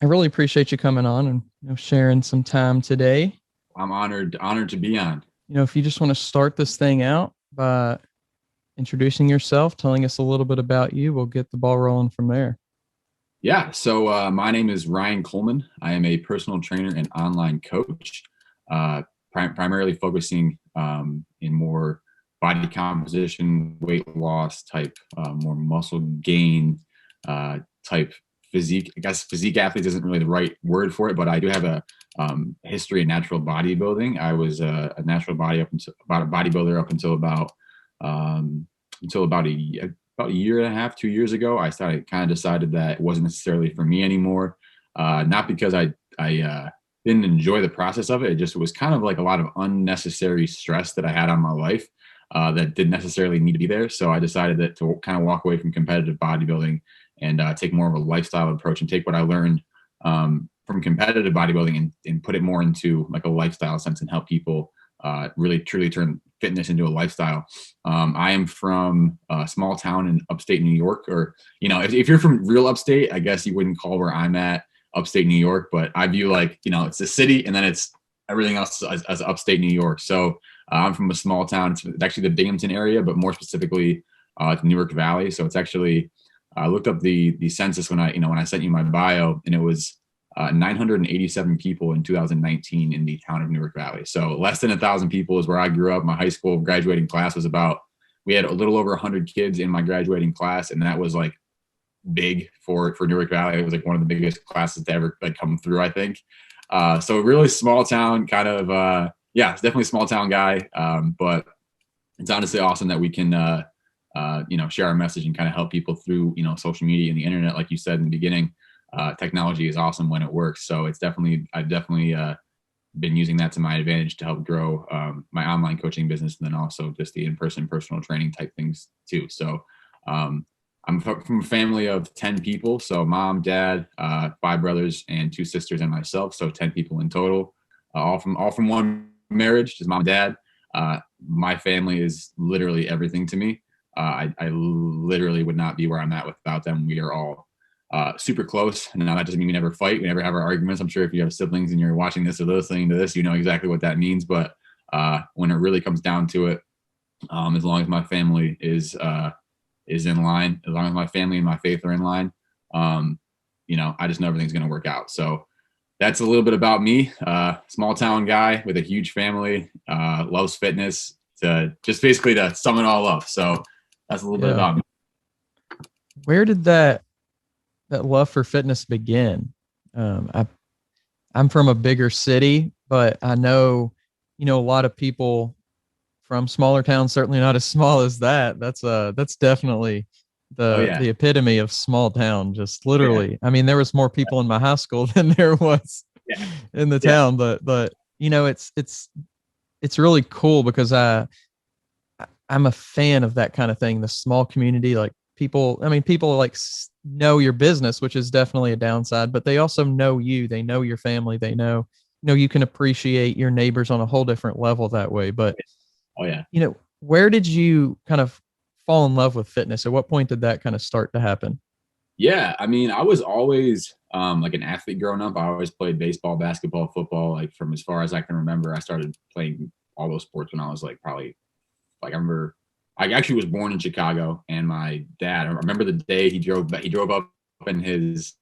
I really appreciate you coming on and sharing some time today. I'm honored to be on. If you just want to start this thing out by introducing yourself, telling us a little bit about you, we'll get the ball rolling from there. Yeah, so my name is Ryan Coleman. I am a personal trainer and online coach, primarily focusing in more body composition, weight loss type, more muscle gain type physique. I guess physique athlete isn't really the right word for it, but I do have a history in natural bodybuilding. I was a natural body up until about a bodybuilder up um, until about a year and a half, 2 years ago. I started kind of decided that it wasn't necessarily for me anymore. Not because I didn't enjoy the process of it. It just was kind of like a lot of unnecessary stress that I had on my life that didn't necessarily need to be there. So I decided that to kind of walk away from competitive bodybuilding and take more of a lifestyle approach and take what I learned from competitive bodybuilding and put it more into like a lifestyle sense and help people really truly turn fitness into a lifestyle. I am from a small town in upstate New York, or, if you're from real upstate, I guess you wouldn't call where I'm at upstate New York, but I view like, it's a city and then it's everything else as upstate New York. So I'm from a small town. It's actually the Binghamton area, but more specifically, the Newark Valley. So it's actually, I looked up the census when I sent you my bio, and it was 987 people in 2019 in the town of Newark Valley. So less than 1,000 people is where I grew up. My high school graduating class was we had a little over 100 kids in my graduating class, and that was like big for Newark Valley. It was like one of the biggest classes to ever like come through, I think. So really small town, kind of yeah, it's definitely a small town guy. But it's honestly awesome that we can share our message and kind of help people through social media and the internet, like you said in the beginning. Technology is awesome when it works. So I've definitely been using that to my advantage to help grow my online coaching business, and then also just the in-person personal training type things too. So I'm from a family of 10 people. So mom, dad, five brothers and two sisters and myself. So 10 people in total, all from one marriage, just mom and dad. My family is literally everything to me. I literally would not be where I'm at without them. We are all super close. And now that doesn't mean we never fight. We never have our arguments. I'm sure if you have siblings and you're watching this or listening to this, you know exactly what that means. But when it really comes down to it, as long as my family is in line, as long as my family and my faith are in line, I just know everything's going to work out. So that's a little bit about me. Small town guy with a huge family, loves fitness, just basically to sum it all up. So that's a little bit Yeah. about me. Where did that love for fitness begin? I'm from a bigger city, but I know, a lot of people from smaller towns, certainly not as small as that. That's definitely Oh the yeah. the epitome of small town, just Oh yeah. literally. I mean, there was more people in my high school than there was Yeah. in the Yeah. town, but it's really cool because I'm a fan of that kind of thing, the small community, like people, I mean, people like know your business, which is definitely a downside, but they also know you, they know your family, they know you can appreciate your neighbors on a whole different level that way. But Oh yeah. where did you kind of fall in love with fitness? At what point did that kind of start to happen? Yeah. I mean, I was always like an athlete growing up. I always played baseball, basketball, football. Like from as far as I can remember, I started playing all those sports when I was like probably like I remember I actually was born in Chicago, and my dad. I remember the day he drove up in his.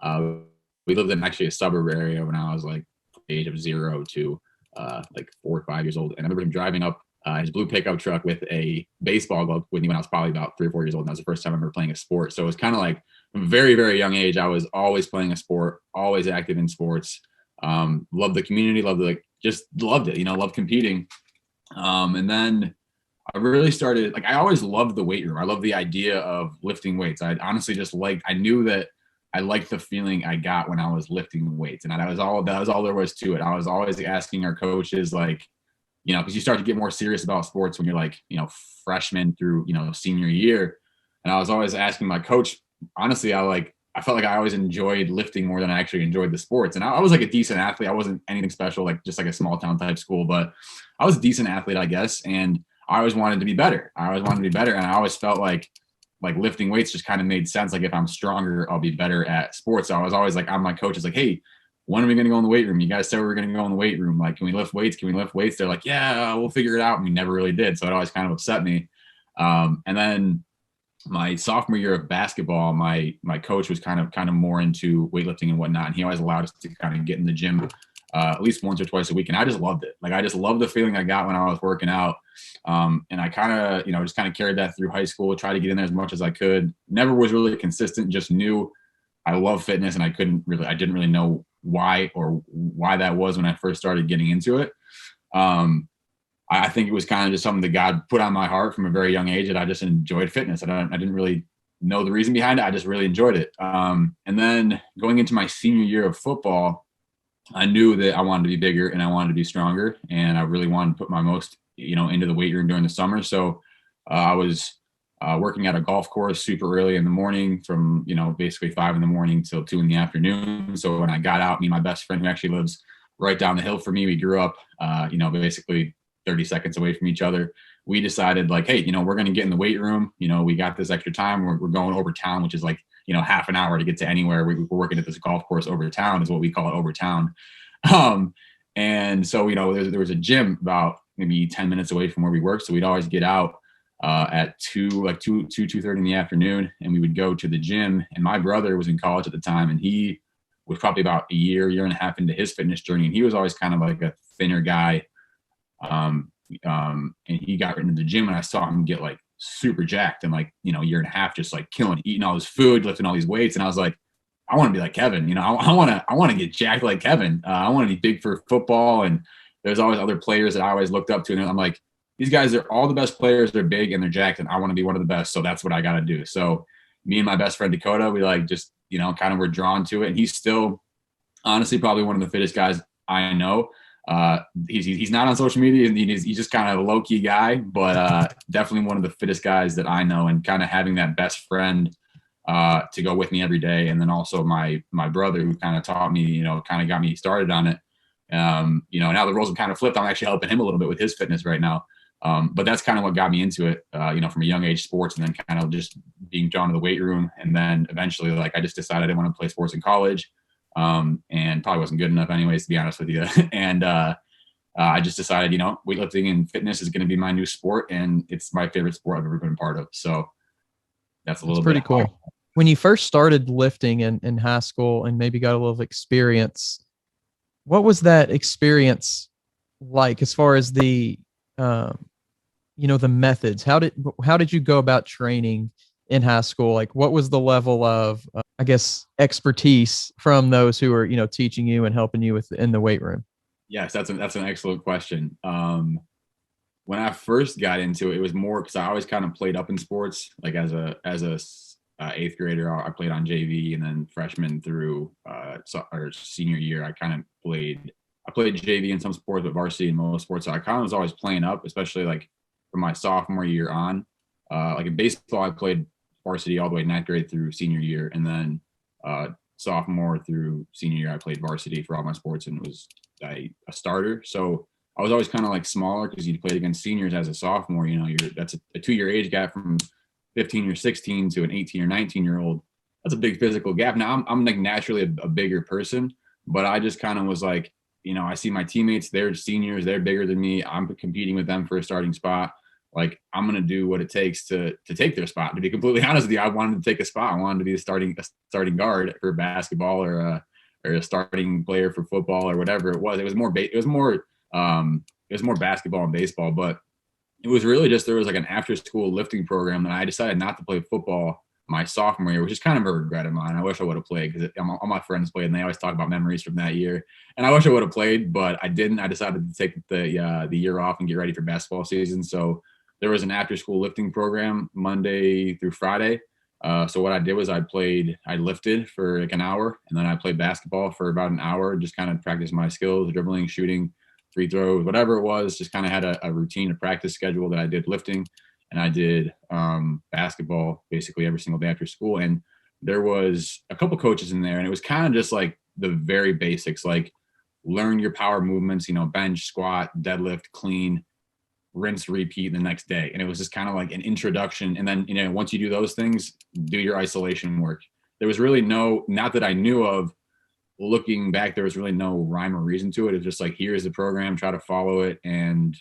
Uh, we lived in actually a suburb area when I was like the age of 0 to like 4 or 5 years old, and I remember him driving up his blue pickup truck with a baseball glove with me when I was probably about 3 or 4 years old. And that was the first time I remember playing a sport. So it was kind of like from a very, very young age, I was always playing a sport, always active in sports. Loved the community, just loved it, loved competing. And then I really started like I always loved the weight room. I love the idea of lifting weights. I honestly just I knew that I liked the feeling I got when I was lifting weights. And that was all there was to it. I was always asking our coaches, like, because you start to get more serious about sports when you're like, freshman through, senior year. And I was always asking my coach, honestly, I felt like I always enjoyed lifting more than I actually enjoyed the sports. And I was like a decent athlete. I wasn't anything special, like just like a small town type school, but I was a decent athlete, I guess. And I always wanted to be better. And I always felt like like lifting weights just kind of made sense. Like if I'm stronger, I'll be better at sports. So I was always like, on my coaches, like, hey, when are we going to go in the weight room? You guys said we were going to go in the weight room. Like, can we lift weights? Can we lift weights? They're like, yeah, we'll figure it out. And we never really did. So it always kind of upset me. And then my sophomore year of basketball, my coach was kind of more into weightlifting and whatnot. And he always allowed us to kind of get in the gym at least once or twice a week. And I just loved it. Like, I just loved the feeling I got when I was working out. And I kind of, just kind of carried that through high school, tried to get in there as much as I could. Never was really consistent, just knew I love fitness, and I didn't really know why that was when I first started getting into it. I think it was kind of just something that God put on my heart from a very young age, that I just enjoyed fitness. I didn't really know the reason behind it. I just really enjoyed it. And then going into my senior year of football, I knew that I wanted to be bigger and I wanted to be stronger, and I really wanted to put my most, into the weight room during the summer. So I was working at a golf course super early in the morning from, basically 5 a.m. till 2 p.m. So when I got out, me and my best friend, who actually lives right down the hill from me, we grew up, basically 30 seconds away from each other. We decided, like, hey, we're going to get in the weight room. We got this extra time. We're going over town, which is like, half an hour to get to anywhere. We're working at this golf course over town, is what we call it, over town. And so, there was a gym about maybe 10 minutes away from where we worked. So we'd always get out at 2:30 in the afternoon, and we would go to the gym. And my brother was in college at the time, and he was probably about a year and a half into his fitness journey. And he was always kind of like a thinner guy. And he got into the gym, and I saw him get like super jacked in like, year and a half, just like killing, eating all this food, lifting all these weights. And I was like, I want to be like Kevin. I want to get jacked like Kevin. I want to be big for football. And there's always other players that I always looked up to. And I'm like, these guys are all the best players. They're big and they're jacked, and I want to be one of the best. So that's what I got to do. So me and my best friend Dakota, we like just, kind of were drawn to it. And he's still honestly probably one of the fittest guys I know. He's not on social media, and he's just kind of a low key guy, but definitely one of the fittest guys that I know. And kind of having that best friend to go with me every day, and then also my brother, who kind of taught me, kind of got me started on it. Now the roles have kind of flipped. I'm actually helping him a little bit with his fitness right now. But that's kind of what got me into it, from a young age, sports, and then kind of just being drawn to the weight room. And then eventually, like, I just decided I didn't want to play sports in college. And probably wasn't good enough anyways, to be honest with you. And I just decided, weightlifting and fitness is going to be my new sport, and it's my favorite sport I've ever been a part of. So that's a little pretty bit cool. When you first started lifting in high school and maybe got a little experience, what was that experience like as far as the the methods? How did you go about training in high school? Like, what was the level of expertise from those who are teaching you and helping you in the weight room? Yes, that's an excellent question. When I first got into it, it was more because I always kind of played up in sports. Like as a eighth grader, I played on JV, and then freshman through or senior year, I played JV in some sports, but varsity in most sports. So I kind of was always playing up, especially like from my sophomore year on. Like in baseball, I played varsity all the way ninth grade through senior year, and then sophomore through senior year, I played varsity for all my sports, and it was a starter. So I was always kind of like smaller, because you played against seniors as a sophomore. That's a 2-year age gap from 15 or 16 to an 18 or 19-year-old. That's a big physical gap. Now I'm like naturally a bigger person, but I just kind of was like, I see my teammates, they're seniors, they're bigger than me. I'm competing with them for a starting spot. Like, I'm going to do what it takes to take their spot. To be completely honest with you, I wanted to take a spot. I wanted to be a starting guard for basketball, or a starting player for football, or whatever it was. It was more basketball and baseball, but it was really just, there was like an after school lifting program that I decided not to play football my sophomore year, which is kind of a regret of mine. I wish I would have played, because all my friends played, and they always talk about memories from that year. And I wish I would have played, but I didn't. I decided to take the year off and get ready for basketball season. So there was an after school lifting program Monday through Friday. So what I did was I lifted for like an hour, and then I played basketball for about an hour, just kind of practice my skills, dribbling, shooting, free throws, whatever it was. Just kind of had a routine, a practice schedule that I did lifting, and I did basketball basically every single day after school. And there was a couple coaches in there, and it was kind of just like the very basics, like learn your power movements, bench, squat, deadlift, clean. rinse, repeat the next day. And it was just kind of like an introduction. And then, once you do those things, do your isolation work. There was really not that I knew of, looking back, there was really no rhyme or reason to it. It was just like, here's the program, try to follow it and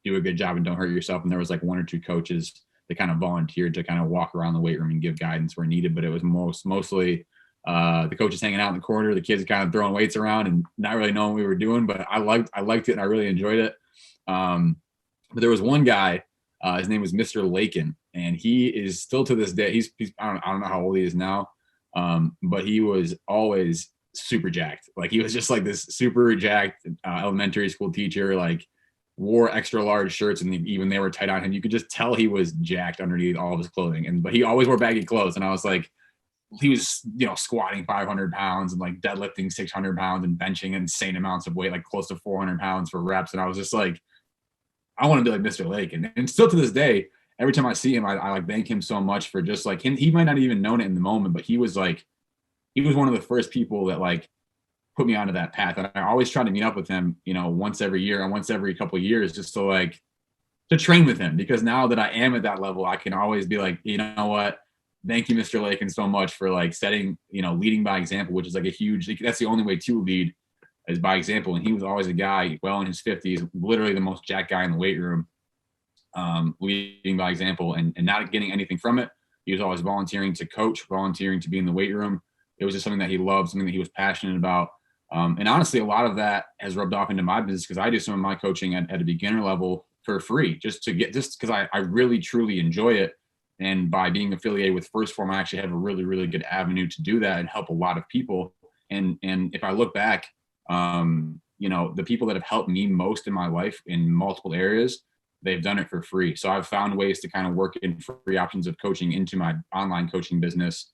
do a good job and don't hurt yourself. And there was like one or two coaches that kind of volunteered to kind of walk around the weight room and give guidance where needed. But it was mostly the coaches hanging out in the corner, the kids kind of throwing weights around and not really knowing what we were doing. But I liked it and I really enjoyed it. But there was one guy, his name was Mr. Lakin, and he is still to this day. He's I don't know how old he is now, but he was always super jacked. Like he was just like this super jacked elementary school teacher, like wore extra large shirts and even they were tight on him. You could just tell he was jacked underneath all of his clothing. But he always wore baggy clothes. And I was like, he was, squatting 500 pounds and like deadlifting 600 pounds and benching insane amounts of weight, like close to 400 pounds for reps. And I was just like, I want to be like Mr. Lake. And still to this day, every time I see him, I like thank him so much for just like him. He might not even known it in the moment, but he was one of the first people that like put me onto that path. And I always try to meet up with him, once every year and once every couple of years, just to train with him. Because now that I am at that level, I can always be like, you know what? Thank you, Mr. Lakin, so much for like setting, leading by example, which is like that's the only way to lead is by example. And he was always a guy well in his 50s, literally the most jacked guy in the weight room, leading by example and not getting anything from it. He was always volunteering to coach, volunteering to be in the weight room. It was just something that he loved, something that he was passionate about. And honestly, a lot of that has rubbed off into my business because I do some of my coaching at a beginner level for free, just because I really, truly enjoy it. And by being affiliated with First Form, I actually have a really, really good avenue to do that and help a lot of people. And if I look back, the people that have helped me most in my life in multiple areas, they've done it for free. So I've found ways to kind of work in free options of coaching into my online coaching business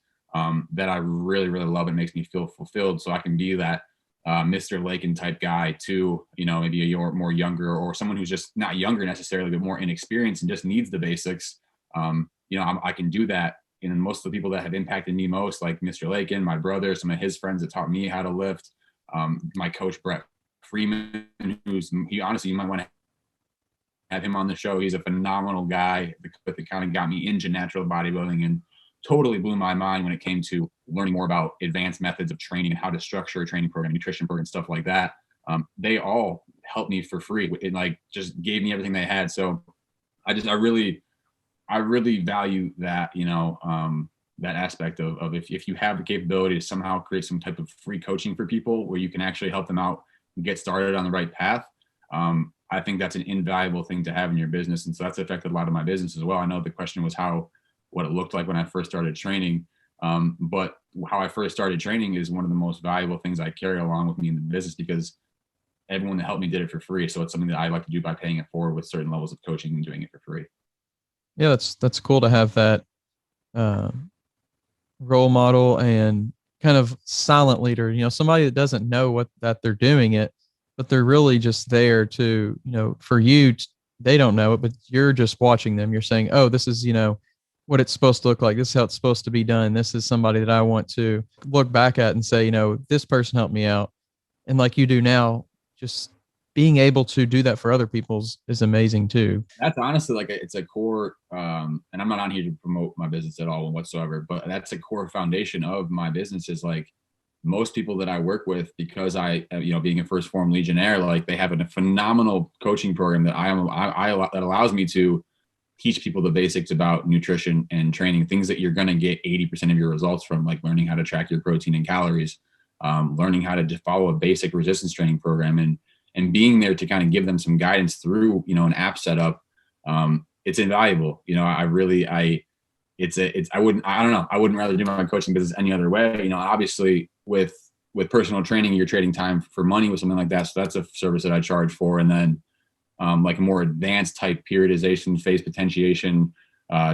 that I really, really love. It makes me feel fulfilled. So I can be that Mr. Lakin type guy to, maybe a more younger or someone who's just not younger necessarily, but more inexperienced and just needs the basics. I can do that. And most of the people that have impacted me most, like Mr. Lakin, my brother, some of his friends that taught me how to lift, my coach, Brett Freeman, you might want to have him on the show. He's a phenomenal guy that kind of got me into natural bodybuilding and totally blew my mind when it came to learning more about advanced methods of training and how to structure a training program, nutrition program, stuff like that. They all helped me for free. It like just gave me everything they had. So I really value that, that aspect of if you have the capability to somehow create some type of free coaching for people where you can actually help them out and get started on the right path. I think that's an invaluable thing to have in your business. And so that's affected a lot of my business as well. I know the question was what it looked like when I first started training. But how I first started training is one of the most valuable things I carry along with me in the business because everyone that helped me did it for free. So it's something that I like to do by paying it forward with certain levels of coaching and doing it for free. Yeah, that's cool to have that role model and kind of silent leader, somebody that doesn't know that they're doing it, but they're really just there to, for you, they don't know it, but you're just watching them. You're saying, oh, this is, what it's supposed to look like. This is how it's supposed to be done. This is somebody that I want to look back at and say, this person helped me out. And like you do now, just being able to do that for other people is amazing too. That's honestly it's a core, and I'm not on here to promote my business at all whatsoever, but that's a core foundation of my business is like most people that I work with, because I, being a First Form Legionnaire, like they have a phenomenal coaching program that that allows me to teach people the basics about nutrition and training, things that you're going to get 80% of your results from, like learning how to track your protein and calories, learning how to just follow a basic resistance training program and being there to kind of give them some guidance through, an app setup. It's invaluable. I wouldn't rather do my coaching business any other way. Obviously with personal training, you're trading time for money with something like that. So that's a service that I charge for. And then like a more advanced type periodization, phase potentiation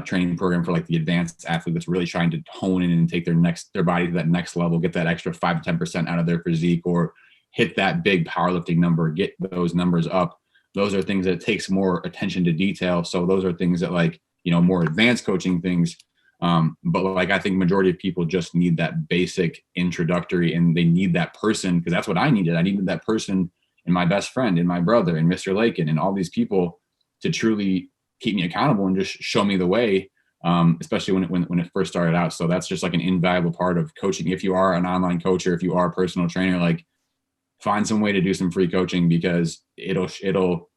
training program for like the advanced athlete that's really trying to hone in and take their body to that next level, get that extra 5 to 10% out of their physique or hit that big powerlifting number, get those numbers up. Those are things that takes more attention to detail. So those are things that like, more advanced coaching things. But like, I think majority of people just need that basic introductory and they need that person because that's what I needed. I needed that person and my best friend and my brother and Mr. Lakin and all these people to truly keep me accountable and just show me the way, especially when it first started out. So that's just like an invaluable part of coaching. If you are an online coach or if you are a personal trainer, like find some way to do some free coaching, because it'll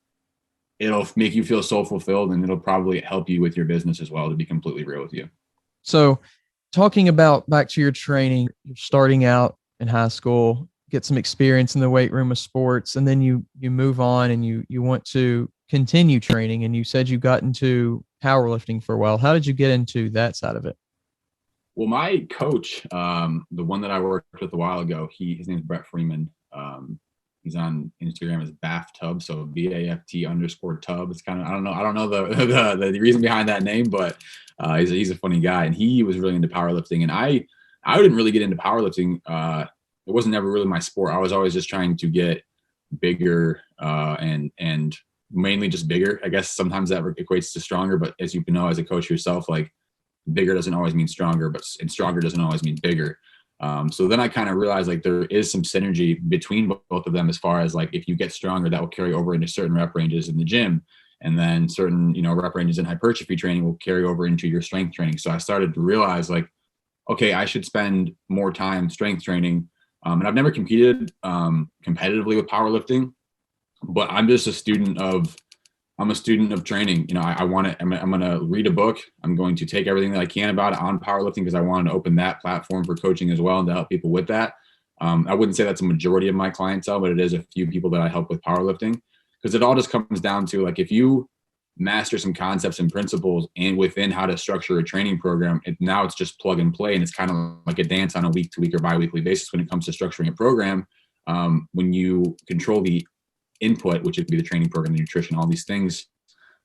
make you feel so fulfilled, and it'll probably help you with your business as well, to be completely real with you. So talking about back to your training, you're starting out in high school, get some experience in the weight room of sports, and then you move on and you want to continue training, and you said you got into powerlifting for a while. How did you get into that side of it? Well, my coach, the one that I worked with a while ago, his name is Brett Freeman. He's on Instagram as BAFTub, so BAFT_tub. It's kind of, I don't know the reason behind that name, but he's a funny guy, and he was really into powerlifting. And I didn't really get into powerlifting. It wasn't ever really my sport. I was always just trying to get bigger, and mainly just bigger. I guess sometimes that equates to stronger, but as you know, as a coach yourself, like bigger doesn't always mean stronger, and stronger doesn't always mean bigger. So then I kind of realized like there is some synergy between both of them, as far as like if you get stronger, that will carry over into certain rep ranges in the gym, and then certain rep ranges in hypertrophy training will carry over into your strength training. So I started to realize like, okay, I should spend more time strength training. And I've never competed competitively with powerlifting, but I'm just a student of training. I'm going to read a book. I'm going to take everything that I can about it on powerlifting, because I wanted to open that platform for coaching as well, and to help people with that. I wouldn't say that's a majority of my clientele, but it is a few people that I help with powerlifting, because it all just comes down to like, if you master some concepts and principles and within how to structure a training program, now it's just plug and play. And it's kind of like a dance on a week to week or bi-weekly basis when it comes to structuring a program. When you control the input, which would be the training program, the nutrition, all these things,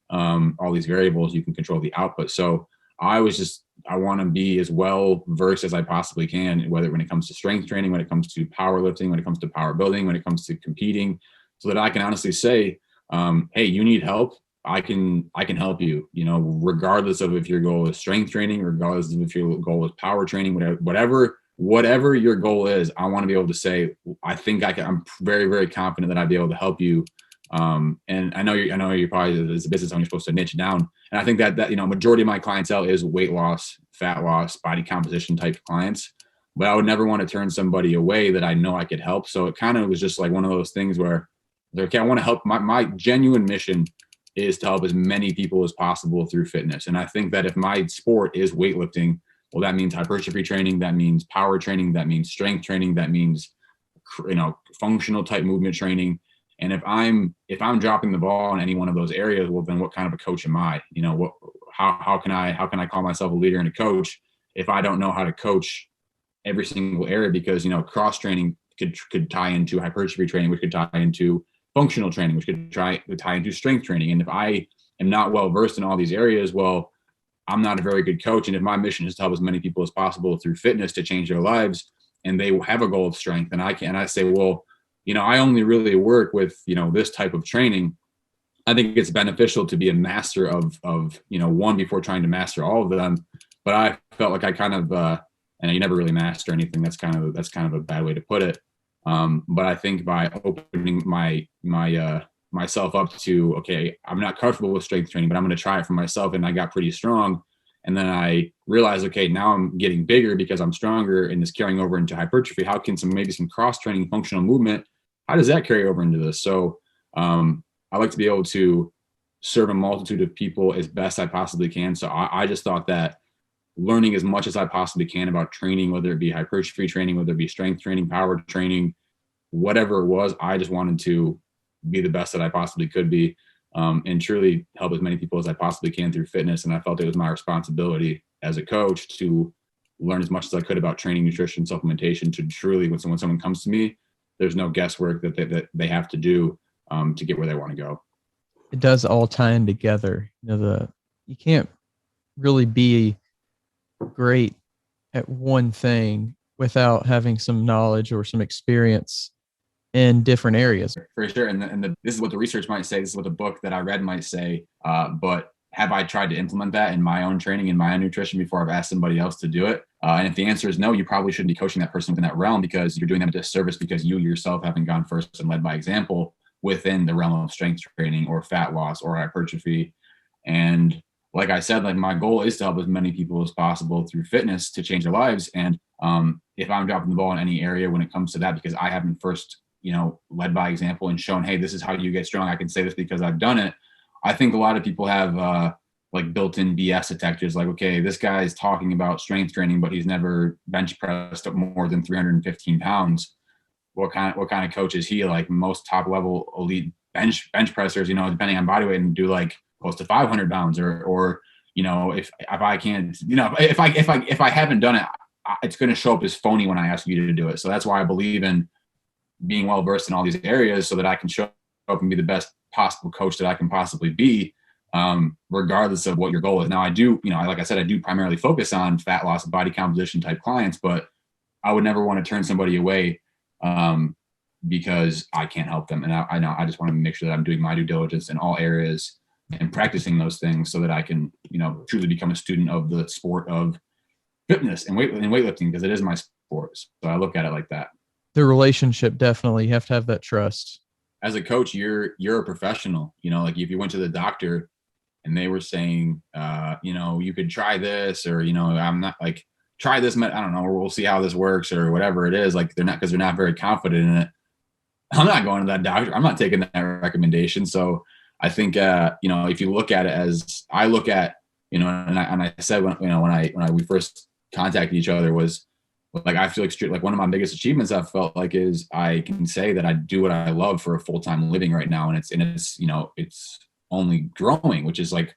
all these variables, you can control the output. So I want to be as well versed as I possibly can, whether when it comes to strength training, when it comes to powerlifting, when it comes to power building, when it comes to competing, so that I can honestly say, hey, you need help, I can help you, regardless of if your goal is strength training, regardless of if your goal is power training, whatever your goal is. I want to be able to say, I think I'm very, very confident that I'd be able to help you. And I know you're probably, as a business owner, you're supposed to niche down. And I think that majority of my clientele is weight loss, fat loss, body composition type clients, but I would never want to turn somebody away that I know I could help. So it kind of was just like one of those things where, okay, I want to help. My genuine mission is to help as many people as possible through fitness. And I think that if my sport is weightlifting, well, that means hypertrophy training, that means power training, that means strength training, that means, functional type movement training. And if I'm dropping the ball in any one of those areas, well, then what kind of a coach am I? How can I call myself a leader and a coach if I don't know how to coach every single area? Because, cross training could tie into hypertrophy training, which could tie into functional training, which could tie into strength training. And if I am not well versed in all these areas, well, I'm not a very good coach. And if my mission is to help as many people as possible through fitness to change their lives, and they have a goal of strength, and I say, well, I only really work with, this type of training, I think it's beneficial to be a master of one before trying to master all of them. But I felt like I kind of, and you never really master anything. That's kind of a bad way to put it. But I think by opening myself up to, okay, I'm not comfortable with strength training, but I'm going to try it for myself. And I got pretty strong. And then I realized, okay, now I'm getting bigger because I'm stronger, and it's carrying over into hypertrophy. How can maybe some cross training, functional movement, how does that carry over into this? So I like to be able to serve a multitude of people as best I possibly can. So I just thought that learning as much as I possibly can about training, whether it be hypertrophy training, whether it be strength training, power training, whatever it was, I just wanted to be the best that I possibly could be, and truly help as many people as I possibly can through fitness. And I felt it was my responsibility as a coach to learn as much as I could about training, nutrition, supplementation, to truly, when someone comes to me, there's no guesswork that they have to do to get where they want to go. It does all tie in together. You can't really be great at one thing without having some knowledge or some experience in different areas. For sure. And this is what the research might say. This is what the book that I read might say. But have I tried to implement that in my own training, in my own nutrition, before I've asked somebody else to do it? And if the answer is no, you probably shouldn't be coaching that person in that realm, because you're doing them a disservice because you yourself haven't gone first and led by example. within the realm of strength training or fat loss or hypertrophy. And like I said, like my goal is to help as many people as possible through fitness to change their lives. And if I'm dropping the ball in any area when it comes to that, because I haven't first, led by example and shown, hey, this is how you get strong. I can say this because I've done it. I think a lot of people have like built-in BS detectors. Like, okay, this guy is talking about strength training, but he's never bench pressed up more than 315 pounds. What kind of coach is he? Like most top level elite bench pressers, depending on body weight, and do like close to 500 pounds or if I can't, if I haven't done it, it's going to show up as phony when I ask you to do it. So that's why I believe in being well versed in all these areas so that I can show up and be the best possible coach that I can possibly be, regardless of what your goal is. Now I do, like I said, I do primarily focus on fat loss and body composition type clients, but I would never want to turn somebody away because I can't help them. And I know I just want to make sure that I'm doing my due diligence in all areas and practicing those things so that I can, truly become a student of the sport of fitness and weightlifting, because it is my sport. So I look at it like that. The relationship, definitely. You have to have that trust. As a coach, you're a professional. Like if you went to the doctor and they were saying, you could try this, or, I'm not like, try this, I don't know, or we'll see how this works, or whatever it is. Like because they're not very confident in it. I'm not going to that doctor. I'm not taking that recommendation. So I think, if you look at it as I look at, and I said, when we first contacted each other was like, I feel like one of my biggest achievements I felt like is I can say that I do what I love for a full-time living right now. And it's only growing, which is like,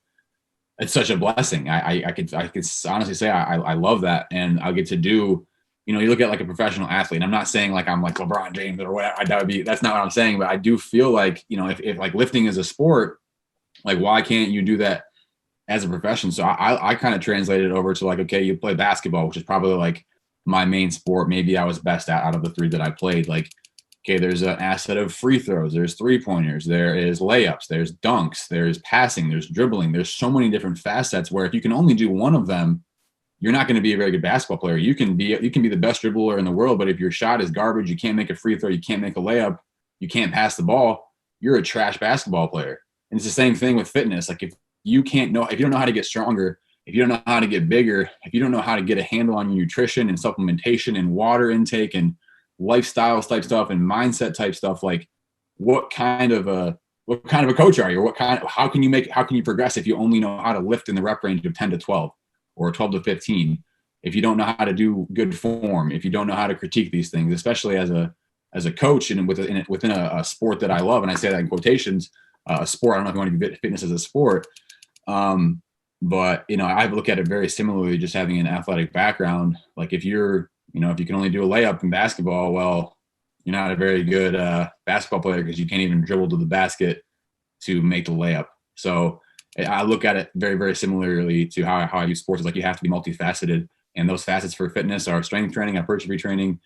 it's such a blessing. I could honestly say I love that. And I get to do, you look at like a professional athlete, and I'm not saying like I'm like LeBron James or whatever. That's not what I'm saying. But I do feel like, if like lifting is a sport, like why can't you do that as a profession? So I kind of translated it over to like, okay, you play basketball, which is probably like my main sport. Maybe I was best at out of the three that I played. Like, okay, there's an asset of free throws, there's 3-pointers, there is layups, there's dunks, there's passing, there's dribbling. There's so many different facets where if you can only do one of them, you're not going to be a very good basketball player. You can be the best dribbler in the world, but if your shot is garbage, you can't make a free throw, you can't make a layup, you can't pass the ball, you're a trash basketball player. And it's the same thing with fitness. Like if you don't know how to get stronger, if you don't know how to get bigger, if you don't know how to get a handle on your nutrition and supplementation and water intake and lifestyles type stuff and mindset type stuff, like what kind of a coach are you? How can you progress if you only know how to lift in the rep range of 10 to 12 or 12 to 15? If you don't know how to do good form, if you don't know how to critique these things, especially as a coach and within a sport that I love, and I say that in quotations, a sport. I don't know if you want to be fitness as a sport. But I look at it very similarly, just having an athletic background. Like if you can only do a layup in basketball, well, you're not a very good basketball player because you can't even dribble to the basket to make the layup. So I look at it very, very similarly to how I use sports. Like you have to be multifaceted, and those facets for fitness are strength training, hypertrophy training,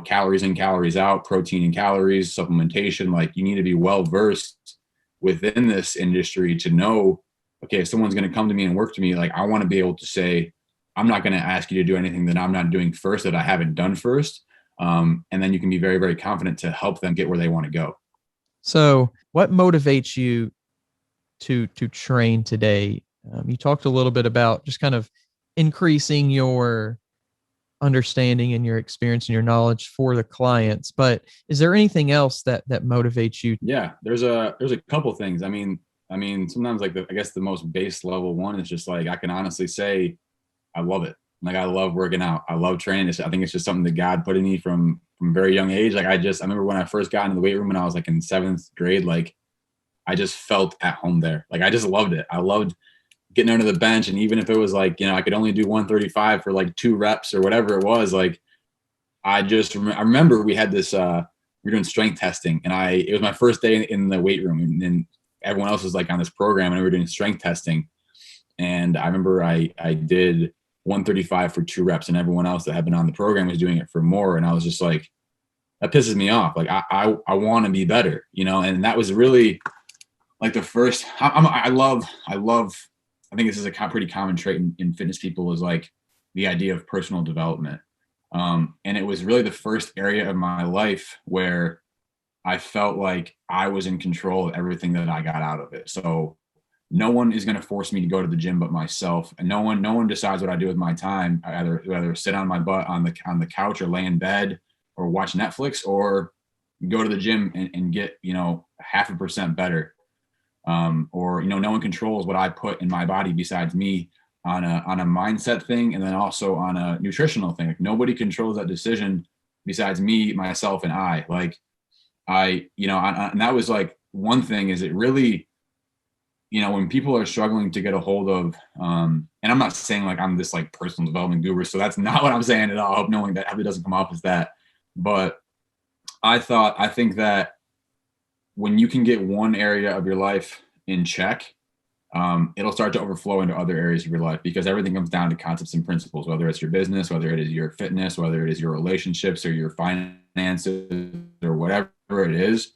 calories in, calories out, protein and calories, supplementation. Like you need to be well versed within this industry to know, okay, if someone's going to come to me and work to me, like I want to be able to say, I'm not going to ask you to do anything that I'm not doing first, that I haven't done first. And then you can be very, very confident to help them get where they want to go. So what motivates you to train today? You talked a little bit about just kind of increasing your understanding and your experience and your knowledge for the clients, but is there anything else that motivates you? Yeah, there's a couple things. I mean, sometimes like I guess the most base level one is just like, I can honestly say I love it. Like I love working out. I love training. I think it's just something that God put in me from a very young age. Like I remember when I first got into the weight room when I was like in 7th grade, like I just felt at home there. Like I just loved it. I loved getting under the bench. And even if it was like, I could only do 135 for like 2 reps or whatever it was, like I remember we had this, we were doing strength testing, and it was my first day in the weight room, and everyone else was like on this program, and we were doing strength testing. And I remember I did 135 for 2 reps, and everyone else that had been on the program was doing it for more. And I was just like, that pisses me off. Like I want to be better, and that was really like the first, I think this is a pretty common trait in fitness people, is like the idea of personal development. And it was really the first area of my life where I felt like I was in control of everything that I got out of it. So no one is going to force me to go to the gym but myself, and no one decides what I do with my time. I either sit on my butt on the couch or lay in bed or watch Netflix or go to the gym and get, 0.5% better. Or, no one controls what I put in my body besides me on a mindset thing. And then also on a nutritional thing. Like, nobody controls that decision besides me, myself, and I. Like, and that was like one thing is it really, when people are struggling to get a hold of, and I'm not saying like I'm this like personal development guru, so that's not what I'm saying at all. I hope knowing that it doesn't come off as that. But I think that when you can get one area of your life in check, it'll start to overflow into other areas of your life, because everything comes down to concepts and principles, whether it's your business, whether it is your fitness, whether it is your relationships or your finances or whatever it is.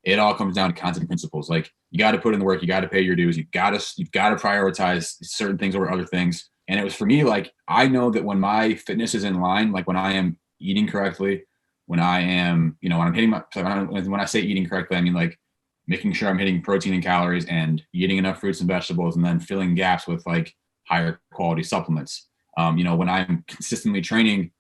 It all comes down to concepts and principles. Like, you got to put in the work, you got to pay your dues, you've got to prioritize certain things over other things. And it was for me, like, I know that when my fitness is in line, like when I am eating correctly, when I am, when I'm hitting when I say eating correctly, I mean like making sure I'm hitting protein and calories and eating enough fruits and vegetables, and then filling gaps with like higher quality supplements. When I'm consistently training,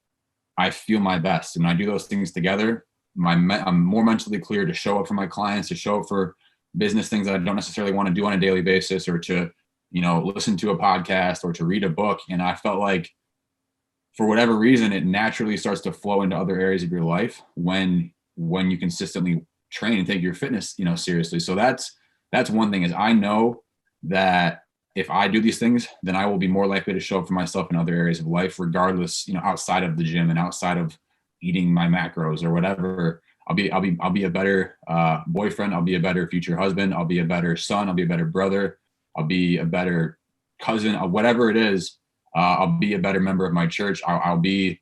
I feel my best. And when I do those things together, I'm more mentally clear to show up for my clients, to show up for business things that I don't necessarily want to do on a daily basis, or to, listen to a podcast or to read a book. And I felt like, for whatever reason, it naturally starts to flow into other areas of your life when you consistently train and take your fitness, seriously. So that's one thing, is I know that if I do these things, then I will be more likely to show up for myself in other areas of life, regardless, outside of the gym and outside of eating my macros or whatever. I'll be a better boyfriend. I'll be a better future husband. I'll be a better son. I'll be a better brother. I'll be a better cousin, whatever it is. I'll be a better member of my church. I'll be,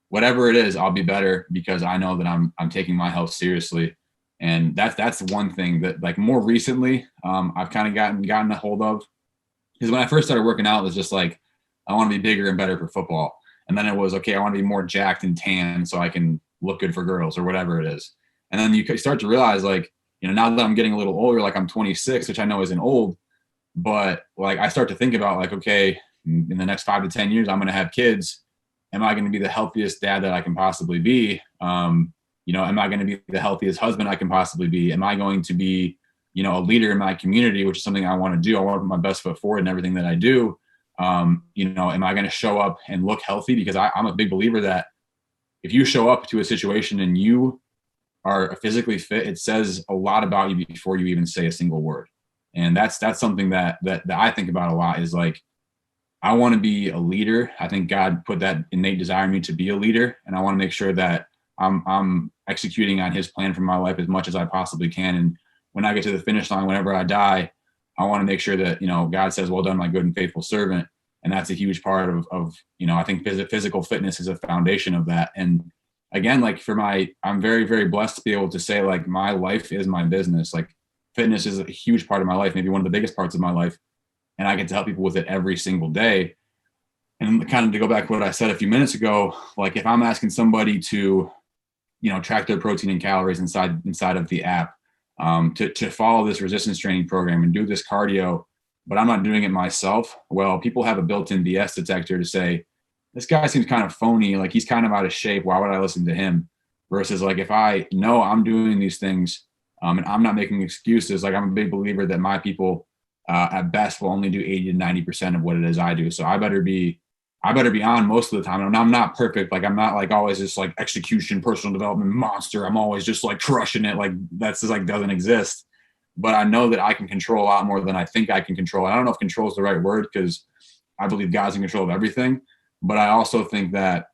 whatever it is, I'll be better, because I know that I'm taking my health seriously. And that's one thing that, like, more recently, I've kind of gotten a hold of. Because when I first started working out, it was just like, I want to be bigger and better for football. And then it was, okay, I want to be more jacked and tan so I can look good for girls, or whatever it is. And then you start to realize, like, now that I'm getting a little older, like I'm 26, which I know isn't old, but like I start to think about, like, okay, in the next 5 to 10 years, I'm going to have kids. Am I going to be the healthiest dad that I can possibly be? Am I going to be the healthiest husband I can possibly be? Am I going to be, a leader in my community, which is something I want to do? I want to put my best foot forward in everything that I do. Am I going to show up and look healthy? Because I'm a big believer that if you show up to a situation and you are physically fit, it says a lot about you before you even say a single word. And that's something that I think about a lot, is like, I want to be a leader. I think God put that innate desire in me to be a leader. And I want to make sure that I'm executing on his plan for my life as much as I possibly can. And when I get to the finish line, whenever I die, I want to make sure that, God says, well done, my good and faithful servant. And that's a huge part of I think physical fitness is a foundation of that. And again, like, I'm very, very blessed to be able to say, like, my life is my business. Like, fitness is a huge part of my life, maybe one of the biggest parts of my life. And I get to help people with it every single day. And kind of to go back to what I said a few minutes ago, like, if I'm asking somebody to, track their protein and calories inside of the app, to follow this resistance training program and do this cardio, but I'm not doing it myself. Well, people have a built-in BS detector to say, this guy seems kind of phony. Like, he's kind of out of shape. Why would I listen to him? Versus, like, if I know I'm doing these things, and I'm not making excuses, like, I'm a big believer that my people, at best, will only do 80 to 90% of what it is I do. So I better be on most of the time. And I'm not perfect. Like, I'm not like always just like execution, personal development monster. I'm always just like crushing it. Like, that's just like doesn't exist. But I know that I can control a lot more than I think I can control. I don't know if control is the right word, because I believe God's in control of everything. But I also think that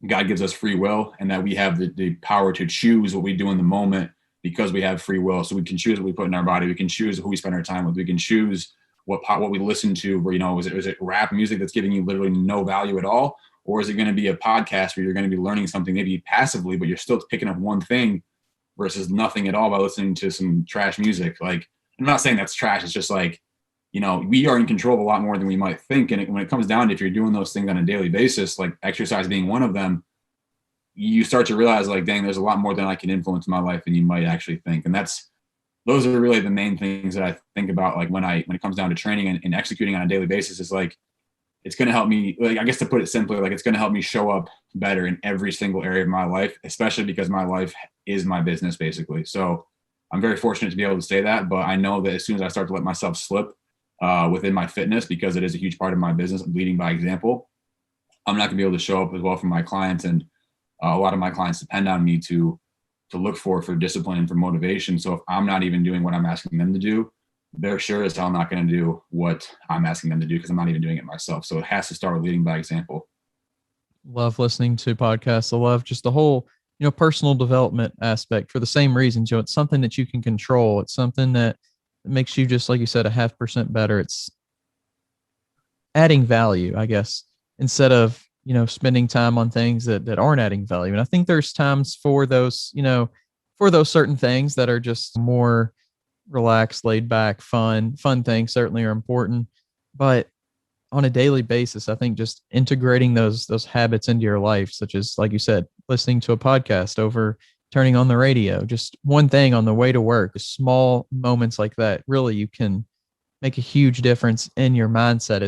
God gives us free will, and that we have the power to choose what we do in the moment, because we have free will. So we can choose what we put in our body. We can choose who we spend our time with. We can choose what we listen to, where, is it rap music that's giving you literally no value at all? Or is it going to be a podcast where you're going to be learning something, maybe passively, but you're still picking up one thing versus nothing at all by listening to some trash music? Like, I'm not saying that's trash. It's just like, we are in control of a lot more than we might think. And when it comes down to, if you're doing those things on a daily basis, like exercise being one of them, you start to realize like, dang, there's a lot more than I can influence in my life than you might actually think. And those are really the main things that I think about, like when it comes down to training and executing on a daily basis. Is like, it's going to help me, like, I guess to put it simply, like it's going to help me show up better in every single area of my life, especially because my life is my business basically. So I'm very fortunate to be able to say that, but I know that as soon as I start to let myself slip within my fitness, because it is a huge part of my business, leading by example, I'm not gonna be able to show up as well for my clients. And a lot of my clients depend on me to look for discipline and for motivation. So if I'm not even doing what I'm asking them to do, they're sure as hell not going to do what I'm asking them to do, because I'm not even doing it myself. So it has to start with leading by example. Love listening to podcasts. I love just the whole, personal development aspect for the same reasons. It's something that you can control. It's something that makes you, just like you said, a 0.5% better. It's adding value, I guess, instead of, spending time on things that aren't adding value. And I think there's times for those, for those certain things that are just more relaxed, laid back, fun things certainly are important. But on a daily basis, I think just integrating those habits into your life, such as, like you said, listening to a podcast over turning on the radio, just one thing on the way to work, small moments like that, really you can make a huge difference in your mindset.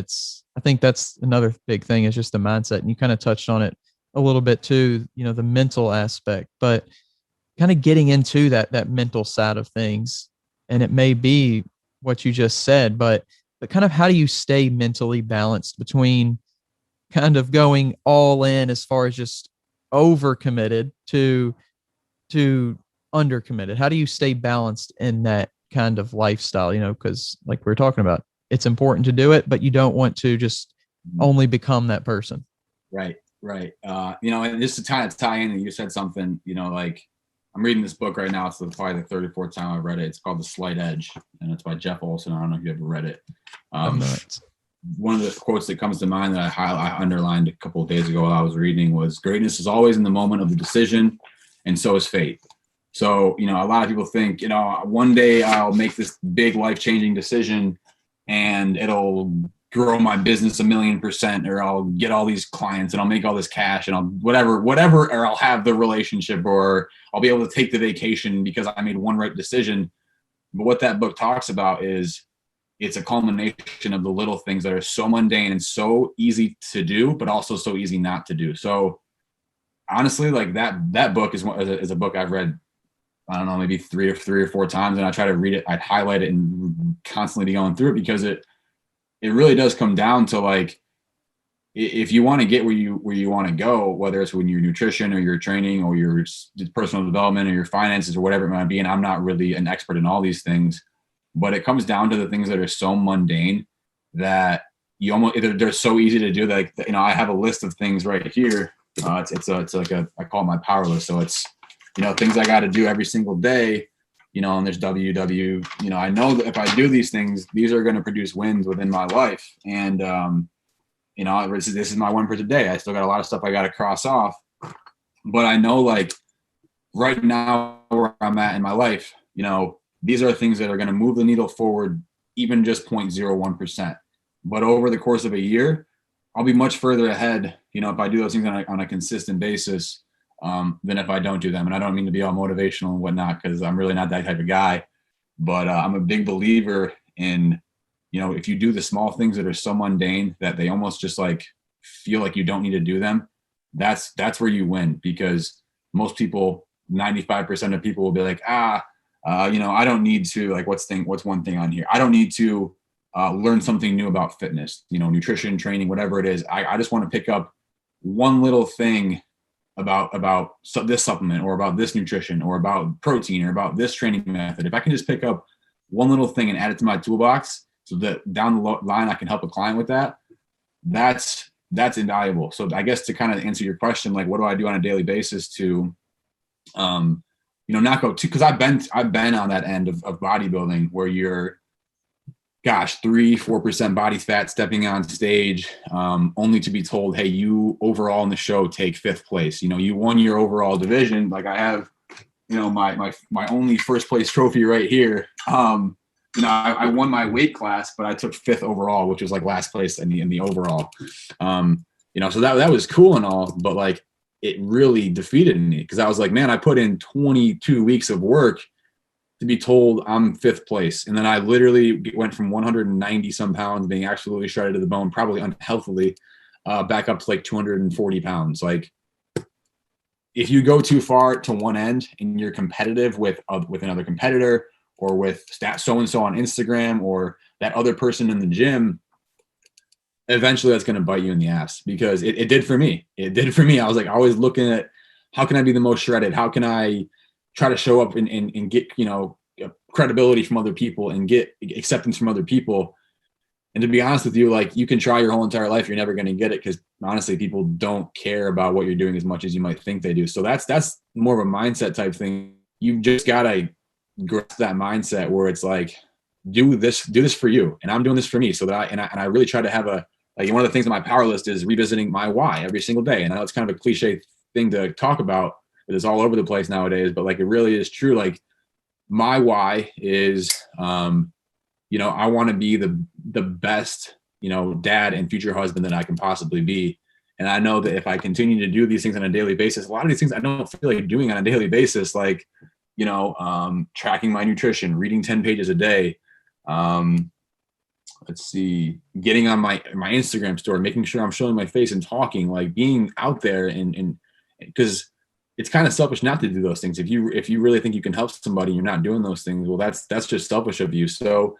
I think that's another big thing, is just the mindset. And you kind of touched on it a little bit too, the mental aspect, but kind of getting into that mental side of things. And it may be what you just said, but kind of how do you stay mentally balanced between kind of going all in as far as just overcommitted to undercommitted? How do you stay balanced in that kind of lifestyle? Because like we were talking about, it's important to do it, but you don't want to just only become that person. Right. And just to tie in, and you said something, like, I'm reading this book right now. It's probably the 3rd or 4th time I've read it. It's called The Slight Edge, and it's by Jeff Olson. I don't know if you ever read it. One of the quotes that comes to mind that I underlined a couple of days ago while I was reading was, greatness is always in the moment of the decision, and so is fate. So, a lot of people think, one day I'll make this big life-changing decision and it'll grow my business 1,000,000%, or I'll get all these clients and I'll make all this cash and I'll whatever, or I'll have the relationship, or I'll be able to take the vacation because I made one right decision. But what that book talks about is, it's a culmination of the little things that are so mundane and so easy to do, but also so easy not to do. So honestly, like that book is a book I've read, I don't know, maybe three or four times, and I try to read it. I'd highlight it and constantly be going through it, because it really does come down to, like, if you want to get where you want to go, whether it's when your nutrition or your training or your personal development or your finances or whatever it might be. And I'm not really an expert in all these things, but it comes down to the things that are so mundane that they're so easy to do. Like, I have a list of things right here. It's like I call it my power list. So it's, things I got to do every single day, and there's WW, I know that if I do these things, these are going to produce wins within my life. And, this is my one for today. I still got a lot of stuff I got to cross off, but I know, like, right now where I'm at in my life, these are things that are going to move the needle forward, even just 0.01%. But over the course of a year, I'll be much further ahead, if I do those things on a consistent basis, than if I don't do them. And I don't mean to be all motivational and whatnot, because I'm really not that type of guy. But I'm a big believer in, if you do the small things that are so mundane that they almost just like feel like you don't need to do them, that's where you win. Because most people, 95% of people will be like, I don't need to, like, what's one thing on here? I don't need to learn something new about fitness, nutrition, training, whatever it is. I just want to pick up one little thing about this supplement, or about this nutrition, or about protein, or about this training method. If I can just pick up one little thing and add it to my toolbox, so that down the line I can help a client with that, that's invaluable. So I guess to kind of answer your question, like, what do I do on a daily basis to, not go too, because I've been on that end of bodybuilding where you're, 3-4% body fat, stepping on stage, only to be told, hey, you overall in the show take 5th place. You won your overall division. Like, I have, my only first place trophy right here. I won my weight class, but I took 5th overall, which was like last place in the overall. So that was cool and all, but, like, it really defeated me because I was like, man, I put in 22 weeks of work to be told I'm 5th place. And then I literally went from 190 some pounds being absolutely shredded to the bone, probably unhealthily, back up to like 240 pounds. Like, if you go too far to one end and you're competitive with another competitor or with so-and-so on Instagram or that other person in the gym, eventually that's going to bite you in the ass, because it did for me. It did for me. I was like always looking at, how can I be the most shredded? How can I try to show up and get, credibility from other people and get acceptance from other people? And to be honest with you, like, you can try your whole entire life, you're never going to get it, because honestly, people don't care about what you're doing as much as you might think they do. So that's more of a mindset type thing. You've just got to grasp that mindset where it's like, do this for you, and I'm doing this for me. So that I really try to have one of the things on my power list is revisiting my why every single day. And I know it's kind of a cliche thing to talk about, but it's all over the place nowadays. But like, it really is true. Like, my why is, I want to be the best, dad and future husband that I can possibly be. And I know that if I continue to do these things on a daily basis, a lot of these things I don't feel like doing on a daily basis, like, tracking my nutrition, reading 10 pages a day. Getting on my Instagram story, making sure I'm showing my face and talking, like being out there, and because it's kind of selfish not to do those things. If you really think you can help somebody, you're not doing those things. Well, that's just selfish of you. So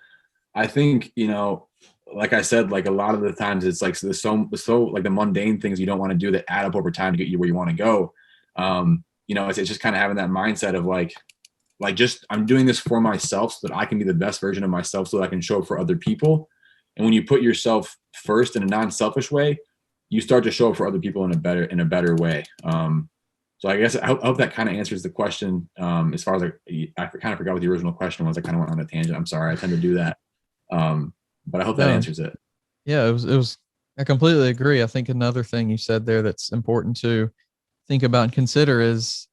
I think, like I said, like a lot of the times it's like so like the mundane things you don't want to do that add up over time to get you where you want to go. It's just kind of having that mindset of like just, I'm doing this for myself so that I can be the best version of myself, so that I can show up for other people. And when you put yourself first in a non-selfish way, you start to show up for other people in a better way. So I guess I hope that kind of answers the question. As far as I kind of forgot what the original question was. I kind of went on a tangent. I'm sorry. I tend to do that. But I hope that answers it. Yeah, it was, I completely agree. I think another thing you said there that's important to think about and consider is,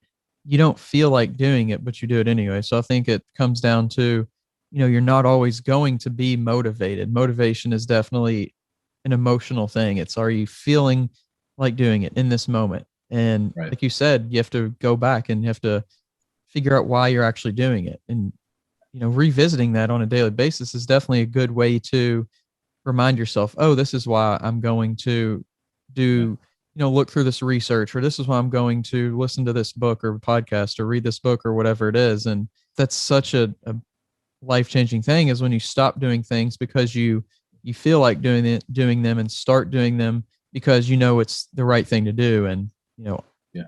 you don't feel like doing it, but you do it anyway. So I think it comes down to, you're not always going to be motivated. Motivation is definitely an emotional thing. It's, are you feeling like doing it in this moment? And Right. like you said, you have to go back and you have to figure out why you're actually doing it. And, revisiting that on a daily basis is definitely a good way to remind yourself, oh, this is why I'm going to do, look through this research, or this is why I'm going to listen to this book or podcast or read this book or whatever it is. And that's such a life-changing thing, is when you stop doing things because you feel like doing them, and start doing them because it's the right thing to do. And,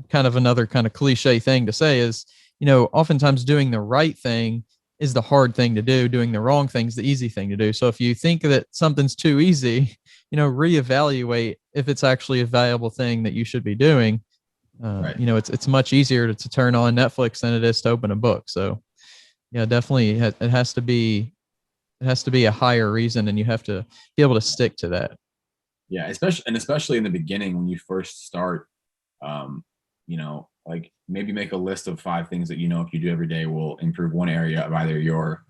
kind of another kind of cliche thing to say is, oftentimes doing the right thing is the hard thing to do. Doing the wrong thing is the easy thing to do. So if you think that something's too easy, reevaluate if it's actually a valuable thing that you should be doing. Right. It's much easier to turn on Netflix than it is to open a book. So yeah, definitely it has to be a higher reason, and you have to be able to stick to that. Yeah. Especially in the beginning, when you first start, like maybe make a list of 5 things that, if you do every day will improve one area of either your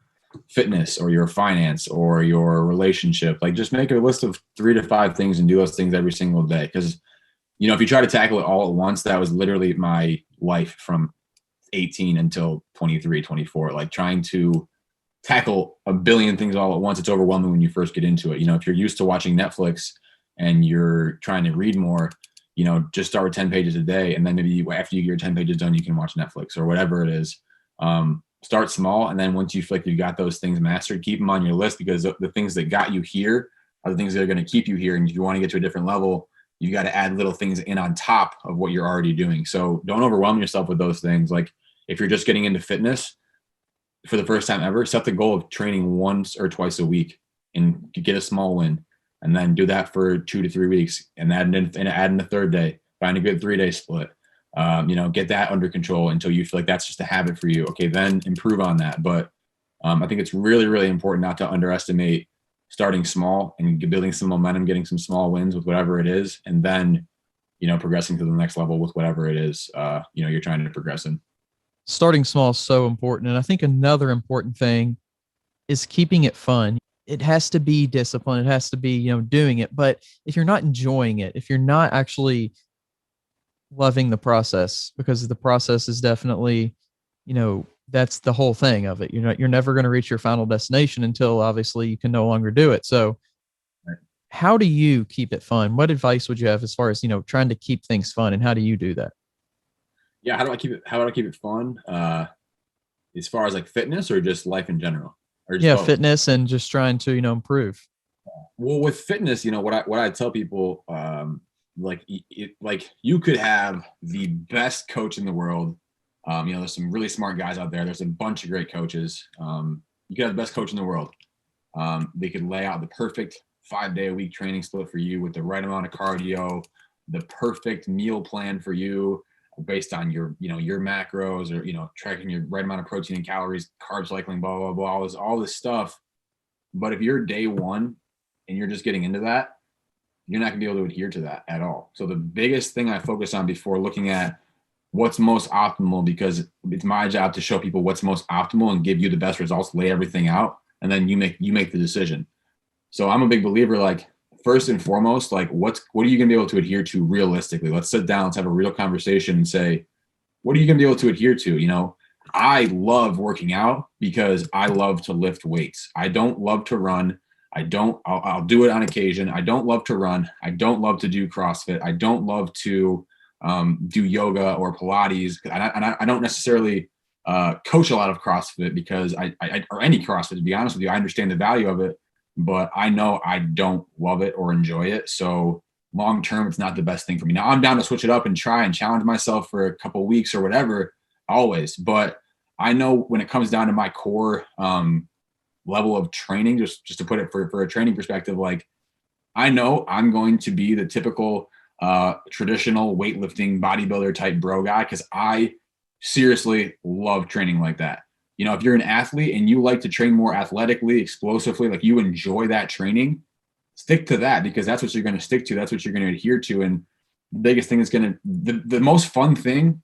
fitness or your finance or your relationship. Like, just make a list of 3 to 5 things and do those things every single day. Because, if you try to tackle it all at once, that was literally my life from 18 until 23, 24, like trying to tackle a billion things all at once. It's overwhelming when you first get into it. If you're used to watching Netflix and you're trying to read more, just start with 10 pages a day. And then maybe after you get your 10 pages done, you can watch Netflix or whatever it is. Start small. And then once you feel like you've got those things mastered, keep them on your list, because the things that got you here are the things that are going to keep you here. And if you want to get to a different level, you got to add little things in on top of what you're already doing. So don't overwhelm yourself with those things. Like, if you're just getting into fitness for the first time ever, set the goal of training once or twice a week and get a small win. And then do that for 2 to 3 weeks, and add in the third day, find a good 3-day split. Get that under control until you feel like that's just a habit for you. Okay, then improve on that. But I think it's really, really important not to underestimate starting small and building some momentum, getting some small wins with whatever it is, and then, progressing to the next level with whatever it is, you're trying to progress in. Starting small is so important. And I think another important thing is keeping it fun. It has to be discipline. It has to be, doing it. But if you're not enjoying it, if you're not actually loving the process, because the process is definitely, that's the whole thing of it. You're never going to reach your final destination until obviously you can no longer do it. So Right. how do you keep it fun? What advice would you have as far as, trying to keep things fun, and how do you do that? Yeah. How do I keep it fun? As far as like fitness or just life in general, or just Yeah, both? fitness and just trying to, improve. Well, with fitness, what I tell people, like you could have the best coach in the world. There's some really smart guys out there. There's a bunch of great coaches. You could have the best coach in the world. They could lay out the perfect 5 day a week training split for you with the right amount of cardio, the perfect meal plan for you based on your macros, or tracking your right amount of protein and calories, carb cycling, blah blah blah, all this stuff. But if you're day one and you're just getting into that, you're not going to be able to adhere to that at all. So the biggest thing I focus on before looking at what's most optimal, because it's my job to show people what's most optimal and give you the best results, lay everything out, and then you make the decision. So I'm a big believer, like, first and foremost, like what are you going to be able to adhere to realistically? Let's sit down, let's have a real conversation and say, what are you going to be able to adhere to? I love working out because I love to lift weights. I don't love to run. I'll do it on occasion. I don't love to run. I don't love to do CrossFit. I don't love to do yoga or Pilates. I don't necessarily coach a lot of CrossFit because or any CrossFit, to be honest with you. I understand the value of it, but I know I don't love it or enjoy it. So long term, it's not the best thing for me. Now I'm down to switch it up and try and challenge myself for a couple of weeks or whatever, always. But I know when it comes down to my core level of training, just to put it for a training perspective, like, I know I'm going to be the typical traditional weightlifting bodybuilder type bro guy, because I seriously love training like that. If you're an athlete and you like to train more athletically, explosively, like you enjoy that training, stick to that, because that's what you're going to stick to. That's what you're going to adhere to. And the biggest thing is the most fun thing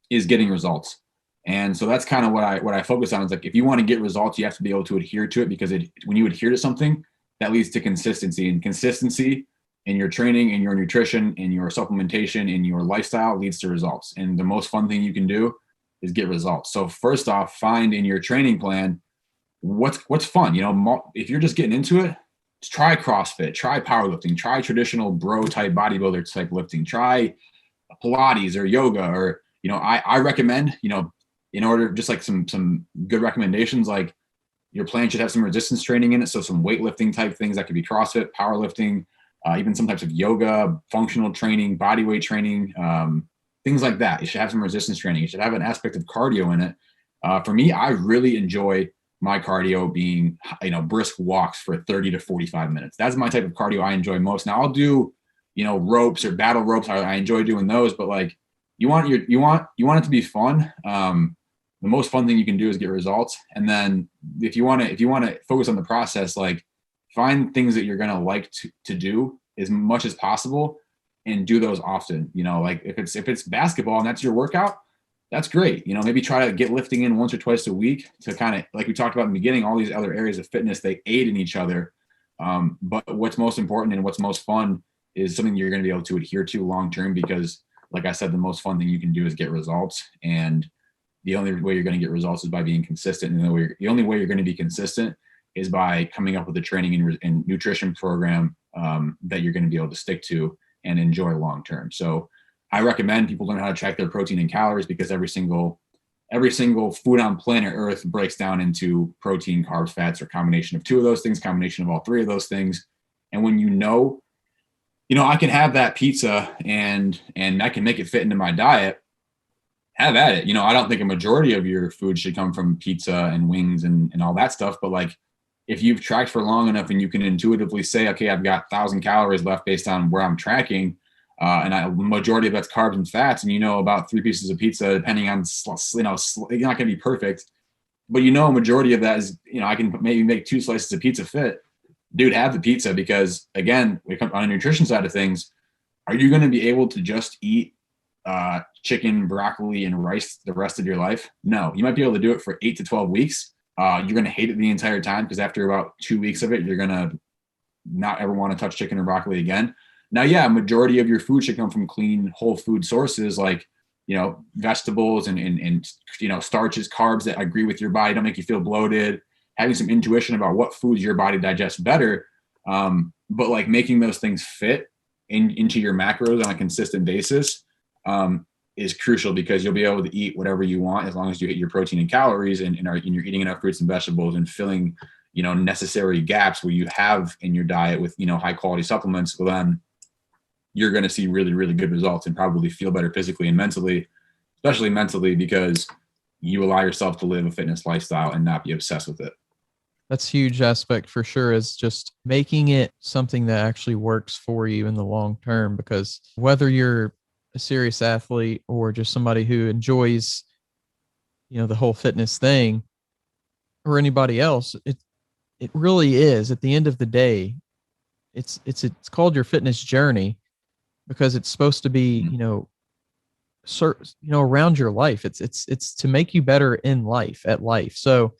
is getting results. And so that's kind of what I focus on, is like, if you want to get results, you have to be able to adhere to it, because when you adhere to something, that leads to consistency, and consistency in your training and your nutrition and your supplementation and your lifestyle leads to results. And the most fun thing you can do is get results. So first off, find in your training plan what's fun. If you're just getting into it, try CrossFit, try powerlifting, try traditional bro type bodybuilder type lifting, try Pilates or yoga, or I recommend, in order, just like some good recommendations, like your plan should have some resistance training in it. So some weightlifting type things, that could be CrossFit, powerlifting, even some types of yoga, functional training, body weight training, things like that. You should have some resistance training. You should have an aspect of cardio in it. For me, I really enjoy my cardio being, brisk walks for 30 to 45 minutes. That's my type of cardio I enjoy most. Now I'll do, ropes or battle ropes. I enjoy doing those, but like, you want it to be fun. The most fun thing you can do is get results. And then if you want to focus on the process, like, find things that you're going to like to do as much as possible, and do those often. Like if it's basketball and that's your workout, that's great. Maybe try to get lifting in once or twice a week, to kind of, like we talked about in the beginning, all these other areas of fitness, they aid in each other. But what's most important and what's most fun is something you're going to be able to adhere to long term, because like I said, the most fun thing you can do is get results. And the only way you're going to get results is by being consistent. And the only way you're going to be consistent is by coming up with a training and nutrition program that you're going to be able to stick to and enjoy long term. So I recommend people learn how to track their protein and calories, because every single food on planet Earth breaks down into protein, carbs, fats, or combination of two of those things, combination of all three of those things. And when I can have that pizza and I can make it fit into my diet, have at it. I don't think a majority of your food should come from pizza and wings and all that stuff. But like, if you've tracked for long enough and you can intuitively say, okay, I've got 1,000 calories left based on where I'm tracking, and majority of that's carbs and fats, and about 3 pieces of pizza, depending on, you're not going to be perfect, but a majority of that is, I can maybe make 2 slices of pizza fit. Dude, have the pizza, because again, on the nutrition side of things, are you going to be able to just eat chicken, broccoli, and rice the rest of your life? No. You might be able to do it for 8 to 12 weeks. You're going to hate it the entire time, because after about 2 weeks of it, you're going to not ever want to touch chicken or broccoli again. Now, yeah, a majority of your food should come from clean, whole food sources like, vegetables and starches, carbs that agree with your body, don't make you feel bloated, having some intuition about what foods your body digests better. But like making those things fit into your macros on a consistent basis is crucial, because you'll be able to eat whatever you want as long as you hit your protein and calories and you're eating enough fruits and vegetables and filling, necessary gaps where you have in your diet with, high quality supplements. Well, then you're going to see really, really good results and probably feel better physically and mentally, especially mentally, because you allow yourself to live a fitness lifestyle and not be obsessed with it. That's a huge aspect for sure, is just making it something that actually works for you in the long term, because whether you're a serious athlete or just somebody who enjoys, the whole fitness thing, or anybody else, it really is, at the end of the day, it's called your fitness journey, because it's supposed to be, around your life. It's to make you better in life, at life. So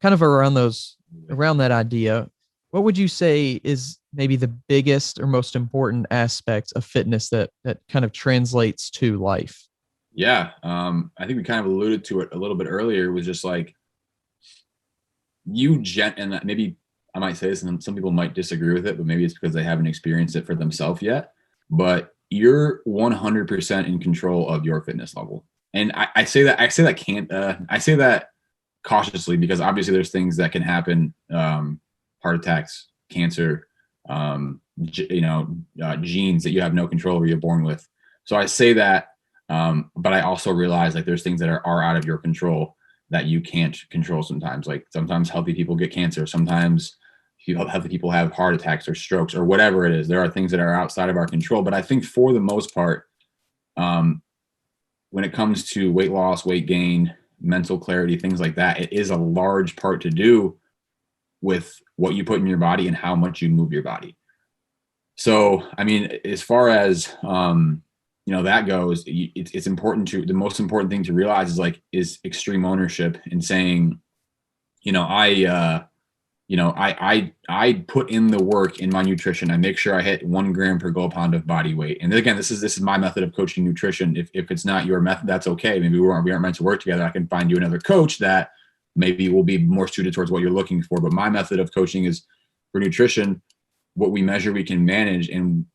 kind of around that idea, what would you say is maybe the biggest or most important aspect of fitness that kind of translates to life? Yeah. I think we kind of alluded to it a little bit earlier, was just like and maybe I might say this and some people might disagree with it, but maybe it's because they haven't experienced it for themselves yet. But you're 100% in control of your fitness level. And I say that cautiously, because obviously there's things that can happen, heart attacks, cancer, genes that you have no control over, you're born with. So I say that, but I also realize like there's things that are out of your control that you can't control sometimes. Like sometimes healthy people get cancer. Sometimes healthy people have heart attacks or strokes or whatever it is. There are things that are outside of our control. But I think for the most part, when it comes to weight loss, weight gain, mental clarity, things like that, it is a large part to do with what you put in your body and how much you move your body. So, I mean, as far as, that goes, it's important the most important thing to realize is extreme ownership, and saying, I put in the work in my nutrition. I make sure I hit 1 gram per goal pound of body weight. And again, this is my method of coaching nutrition. If it's not your method, that's okay. Maybe we aren't meant to work together. I can find you another coach that maybe will be more suited towards what you're looking for. But my method of coaching is, for nutrition, what we measure, we can manage. And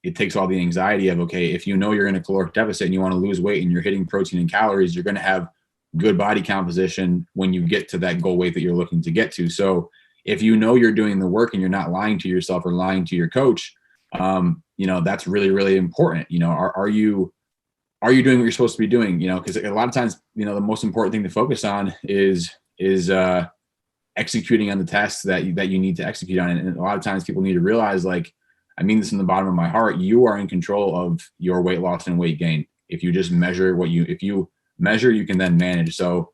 it takes all the anxiety of, okay, if you're in a caloric deficit and you want to lose weight and you're hitting protein and calories, you're going to have good body composition when you get to that goal weight that you're looking to get to. So if you're doing the work and you're not lying to yourself or lying to your coach, that's really, really important. Are you doing what you're supposed to be doing? Because a lot of times, the most important thing to focus on is executing on the tasks that you need to execute on. And a lot of times people need to realize, like, I mean this in the bottom of my heart, you are in control of your weight loss and weight gain. If you just measure if you measure, you can then manage. So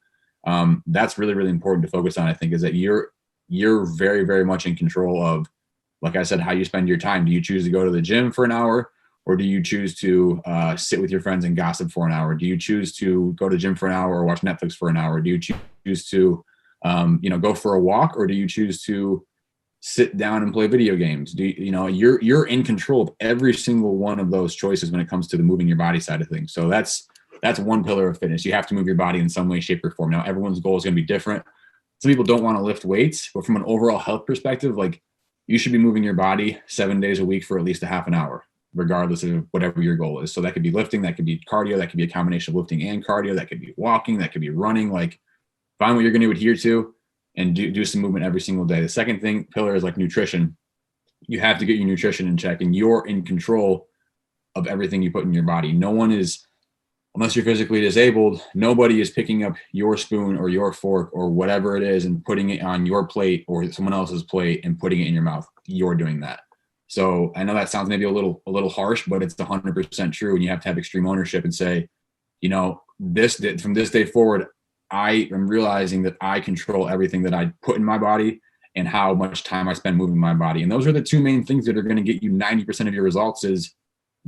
that's really, really important to focus on, I think, is that you're very, very much in control of, like I said, how you spend your time. Do you choose to go to the gym for an hour, or do you choose to sit with your friends and gossip for an hour? Do you choose to go to the gym for an hour or watch Netflix for an hour? Do you choose to, go for a walk, or do you choose to sit down and play video games? You're in control of every single one of those choices when it comes to the moving your body side of things. So that's one pillar of fitness. You have to move your body in some way, shape, or form. Now, everyone's goal is going to be different. Some people don't want to lift weights, but from an overall health perspective, like, you should be moving your body 7 days a week for at least a half an hour, regardless of whatever your goal is. So that could be lifting, that could be cardio, that could be a combination of lifting and cardio, that could be walking, that could be running. Like, find what you're going to adhere to and do some movement every single day. The second pillar is like nutrition. You have to get your nutrition in check, and you're in control of everything you put in your body. No one is, unless you're physically disabled, nobody is picking up your spoon or your fork or whatever it is and putting it on your plate or someone else's plate and putting it in your mouth. You're doing that. So I know that sounds maybe a little harsh, but it's 100% true. And you have to have extreme ownership and say, from this day forward, I am realizing that I control everything that I put in my body and how much time I spend moving my body. And those are the two main things that are going to get you 90% of your results, is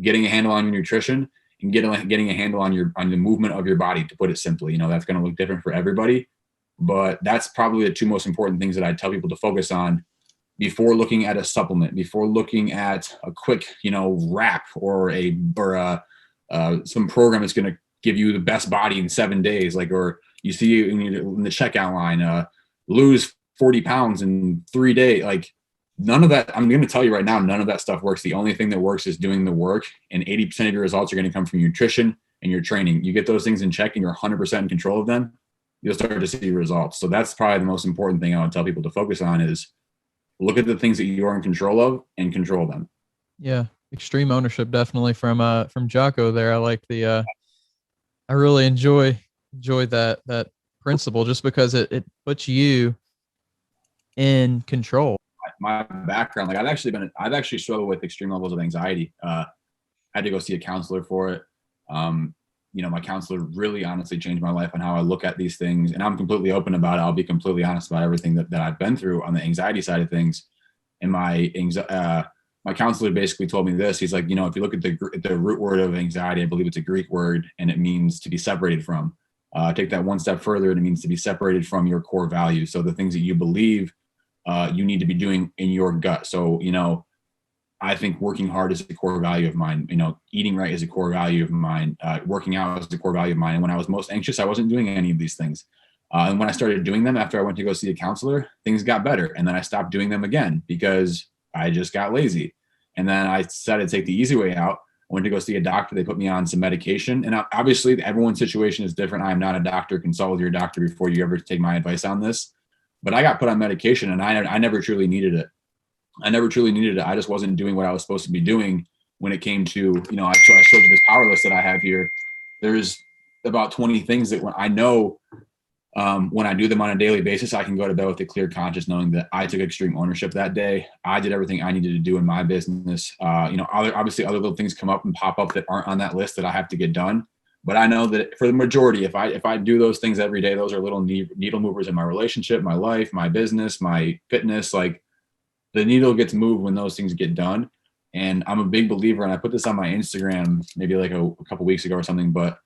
getting a handle on your nutrition and getting a handle on the movement of your body, to put it simply. That's going to look different for everybody, but that's probably the two most important things that I tell people to focus on before looking at a supplement, before looking at a quick, wrap or some program that's going to give you the best body in 7 days. Like, or you see in the checkout line, lose 40 pounds in 3 days. Like, none of that, I'm going to tell you right now, none of that stuff works. The only thing that works is doing the work, and 80% of your results are going to come from your nutrition and your training. You get those things in check and you're 100% in control of them, you'll start to see results. So that's probably the most important thing I would tell people to focus on is look at the things that you are in control of and control them. Yeah. Extreme ownership, definitely from Jocko there. I like I really enjoy that principle just because it puts you in control. My background, like I've actually struggled with extreme levels of anxiety. I had to go see a counselor for it. My counselor really honestly changed my life on how I look at these things. And I'm completely open about it. I'll be completely honest about everything that I've been through on the anxiety side of things. And my counselor basically told me this. He's like, if you look at the root word of anxiety, I believe it's a Greek word, and it means to be separated from. Take that one step further, and it means to be separated from your core values. So the things that you believe you need to be doing in your gut. So, I think working hard is a core value of mine. Eating right is a core value of mine. Working out is a core value of mine. And when I was most anxious, I wasn't doing any of these things. And when I started doing them after I went to go see a counselor, things got better. And then I stopped doing them again because I just got lazy. And then I decided to take the easy way out. I went to go see a doctor. They put me on some medication. And obviously, everyone's situation is different. I am not a doctor. Consult with your doctor before you ever take my advice on this. But I got put on medication, and I never truly needed it. I just wasn't doing what I was supposed to be doing when it came to, I showed you this power list that I have here. There's about 20 things that when I know when I do them on a daily basis, I can go to bed with a clear conscience, knowing that I took extreme ownership that day. I did everything I needed to do in my business. Obviously other little things come up and pop up that aren't on that list that I have to get done. But I know that for the majority, if I do those things every day, those are little needle movers in my relationship, my life, my business, my fitness. Like, the needle gets moved when those things get done. And I'm a big believer, and I put this on my Instagram maybe like a couple weeks ago or something, but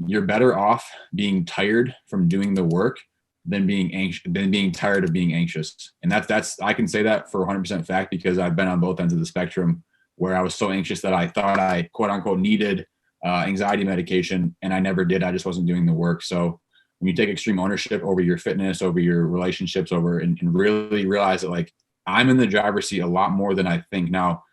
you're better off being tired from doing the work than being tired of being anxious. And that's I can say that for 100% fact, because I've been on both ends of the spectrum where I was so anxious that I thought I quote unquote needed anxiety medication, and I never did. I just wasn't doing the work. So when you take extreme ownership over your fitness, over your relationships, and really realize that, like, I'm in the driver's seat a lot more than I think. Now,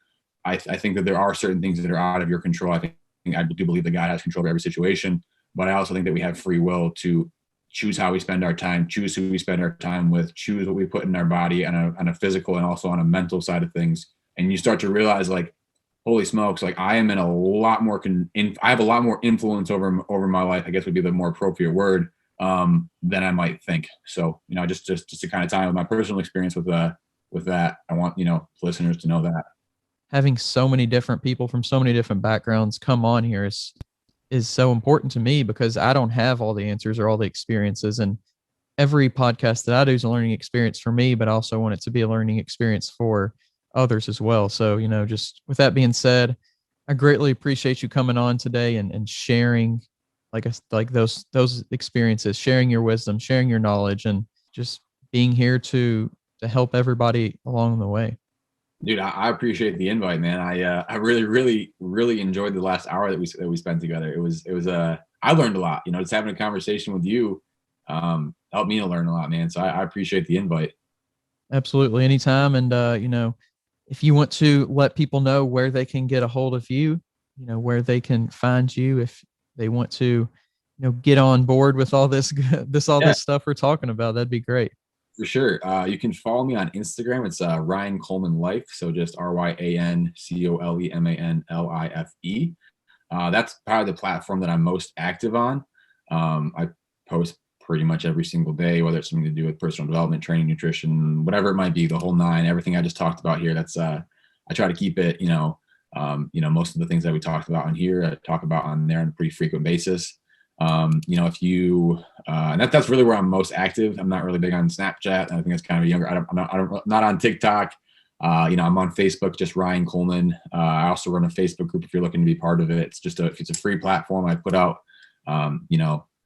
I think that there are certain things that are out of your control. I do believe that God has control of every situation, but I also think that we have free will to choose how we spend our time, choose who we spend our time with, choose what we put in our body on a physical and also on a mental side of things. And you start to realize, like, holy smokes, like, I am in a lot more, I have a lot more influence over my life, I guess would be the more appropriate word, than I might think. So, just to kind of tie with my personal experience with that, I want, listeners to know that. Having so many different people from so many different backgrounds come on here is so important to me, because I don't have all the answers or all the experiences. And every podcast that I do is a learning experience for me, but I also want it to be a learning experience for others as well. So, just with that being said, I greatly appreciate you coming on today and sharing like those experiences, sharing your wisdom, sharing your knowledge, and just being here to help everybody along the way. Dude, I appreciate the invite, man. I really, really, really enjoyed the last hour that we spent together. It was I learned a lot. Just having a conversation with you helped me to learn a lot, man. So I appreciate the invite. Absolutely, anytime. And if you want to let people know where they can get a hold of you, where they can find you, if they want to, get on board with all this this stuff we're talking about, that'd be great. For sure. You can follow me on Instagram. It's Ryan Coleman Life. So just RyanColemanLife. That's probably the platform that I'm most active on. I post pretty much every single day, whether it's something to do with personal development, training, nutrition, whatever it might be, the whole nine, everything I just talked about here. That's I try to keep it, most of the things that we talked about on here, I talk about on there on a pretty frequent basis. If you, and that's really where I'm most active. I'm not really big on Snapchat. I think it's kind of a younger, I'm not on TikTok. I'm on Facebook, just Ryan Coleman. I also run a Facebook group if you're looking to be part of it. It's just it's a free platform. I put out,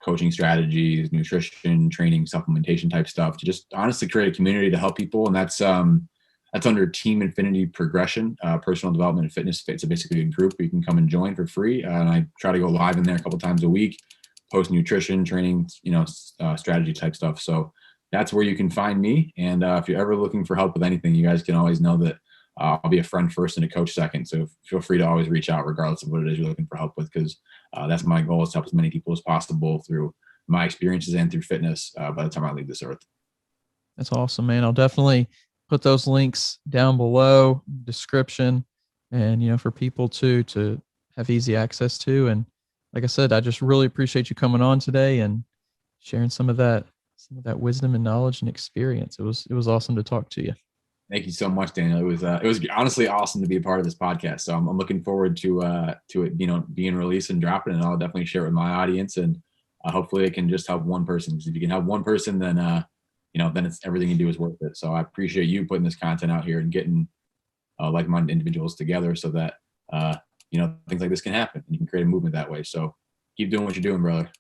coaching strategies, nutrition, training, supplementation type stuff to just honestly create a community to help people. And that's, That's under Team Infinity Progression, Personal Development and Fitness. It's basically a group you can come and join for free. And I try to go live in there a couple times a week, post nutrition, training, strategy type stuff. So that's where you can find me. And if you're ever looking for help with anything, you guys can always know that I'll be a friend first and a coach second. So feel free to always reach out regardless of what it is you're looking for help with, because that's my goal, is to help as many people as possible through my experiences and through fitness by the time I leave this earth. That's awesome, man. I'll definitely put those links down below, description, and for people to have easy access to. And like I said, I just really appreciate you coming on today and sharing some of that wisdom and knowledge and experience. It was awesome to talk to you. Thank you so much, Daniel. It was honestly awesome to be a part of this podcast. So I'm looking forward to it, being released and dropping, and I'll definitely share it with my audience. And hopefully it can just help one person. Because if you can help one person, then then it's everything you do is worth it. So I appreciate you putting this content out here and getting like-minded individuals together so that things like this can happen and you can create a movement that way. So keep doing what you're doing, brother.